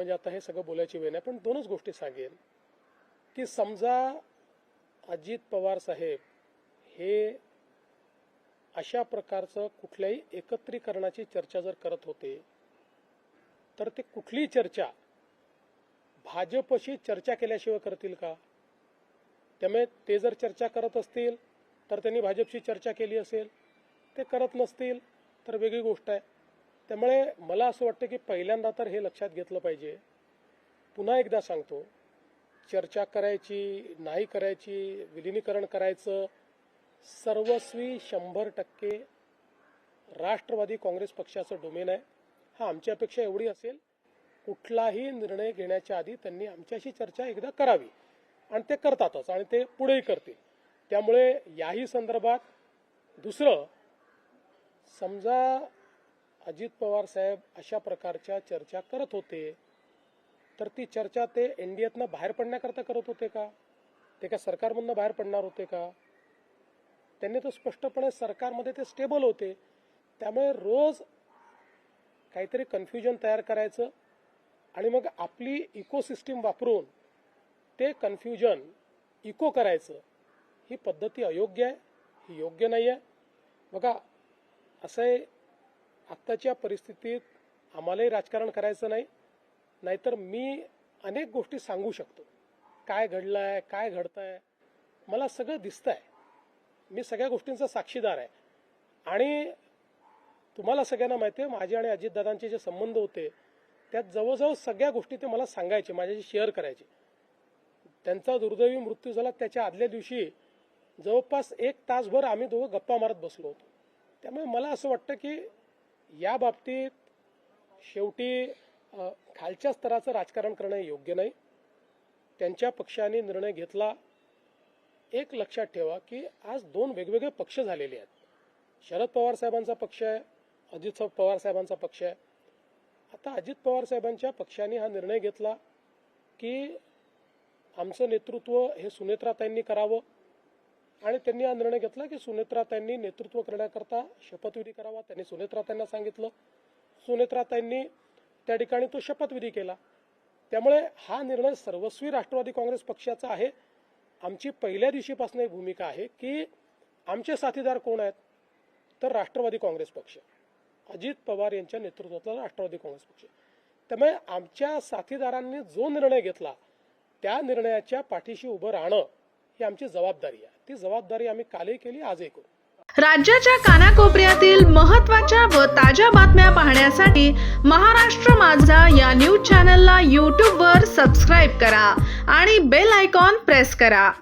म्हणजे आता हे सगळं बोलायची वेळ नाही, पण दोनच गोष्टी सांगेन की समजा अजित पवार साहेब हे अशा प्रकारचं कुठल्याही एकत्रीकरणाची चर्चा जर करत होते तर ते कुठलीही चर्चा भाजपशी चर्चा केल्याशिवाय करतील का? त्यामुळे ते जर चर्चा करत असतील तर त्यांनी भाजपशी चर्चा केली असेल, ते करत नसतील तर वेगळी गोष्ट आहे. त्यामुळे मला असं वाटतं की पहिल्यांदा तर हे लक्षात घेतलं पाहिजे. पुन्हा एकदा सांगतो, चर्चा करायची नाही करायची, विलिनीकरण करायचं, सर्वस्वी 100% राष्ट्रवादी काँग्रेस पक्षाचं डोमेन आहे. हा आमची अपेक्षा एवढी असेल, कुठलाही निर्णय घेण्याच्या आधी त्यांनी आमच्याशी चर्चा एकदा करावी आणि ते करतातच आणि ते पुढेही करतील. त्यामुळे याही संदर्भात दुसरं, समजा अजित पवार साहेब अशा प्रकारच्या चर्चा करत होते तर ती चर्चा ते एनडीएतनं बाहेर पडण्याकरता करत होते का? ते का सरकारमधनं बाहेर पडणार होते का? त्यांनी तो स्पष्टपणे सरकारमध्ये ते स्टेबल होते. त्यामुळे रोज काहीतरी कन्फ्युजन तयार करायचं आणि मग आपली इकोसिस्टीम वापरून ते कन्फ्युजन इको करायचं, ही पद्धती अयोग्य आहे, ही योग्य नाही आहे. बघा असं आहे, आत्ताच्या परिस्थितीत आम्हालाही राजकारण करायचं नाही, नाहीतर मी अनेक गोष्टी सांगू शकतो, काय घडलंय काय घडतंय, मला सगळं दिसतंय, मी सगळ्या गोष्टींचा साक्षीदार आहे. आणि तुम्हाला सगळ्यांना माहिती आहे, माझे आणि अजितदादांचे जे संबंध होते त्यात जवळजवळ सगळ्या गोष्टी ते मला सांगायचे, माझ्याशी शेअर करायचे. त्यांचा दुर्दैवी मृत्यू झाला त्याच्या आदल्या दिवशी जवळपास 1 तासभर आम्ही दोघं गप्पा मारत बसलो होतो. त्यामुळे मला असं वाटतं की या बाबतीत शेवटी खालच्या स्तराचं राजकारण करणं योग्य नाही. त्यांच्या पक्षाने निर्णय घेतला. एक लक्षात ठेवा की आज 2 वेगवेगळे पक्ष झालेले आहेत. शरद पवार साहेबांचा पक्ष आहे, अजित पवार साहेबांचा पक्ष आहे. आता अजित पवार साहेबांच्या पक्षाने हा निर्णय घेतला की आमचं नेतृत्व हे सुनेत्राताईंनी करावं आणि त्यांनी हा निर्णय घेतला की सुनेत्राताईंनी नेतृत्व करण्याकरता शपथविधी करावा. त्यांनी सुनेत्राताईंना सांगितलं, सुनेत्राताईंनी त्या ठिकाणी तो शपथविधी केला. त्यामुळे हा निर्णय सर्वस्वी राष्ट्रवादी काँग्रेस पक्षाचा आहे. आमची पहिल्या दिवशीपासून एक भूमिका आहे की आमचे साथीदार कोण आहेत तर राष्ट्रवादी काँग्रेस पक्ष, अजित पवार यांच्या नेतृत्वातला राष्ट्रवादी काँग्रेस पक्ष. त्यामुळे आमच्या साथीदारांनी जो निर्णय घेतला त्या निर्णयाच्या पाठीशी उभं राहणं ही आमची जबाबदारी आहे. ती जबाबदारी आम्ही कालही केली, आजही करू. राज्याच्या कानाकोपऱ्यातील महत्त्वाच्या व ताज्या बातम्या पाहण्यासाठी महाराष्ट्र माझा या न्यूज चॅनलला यूट्यूबवर सबस्क्राईब करा आणि बेल आयकॉन प्रेस करा.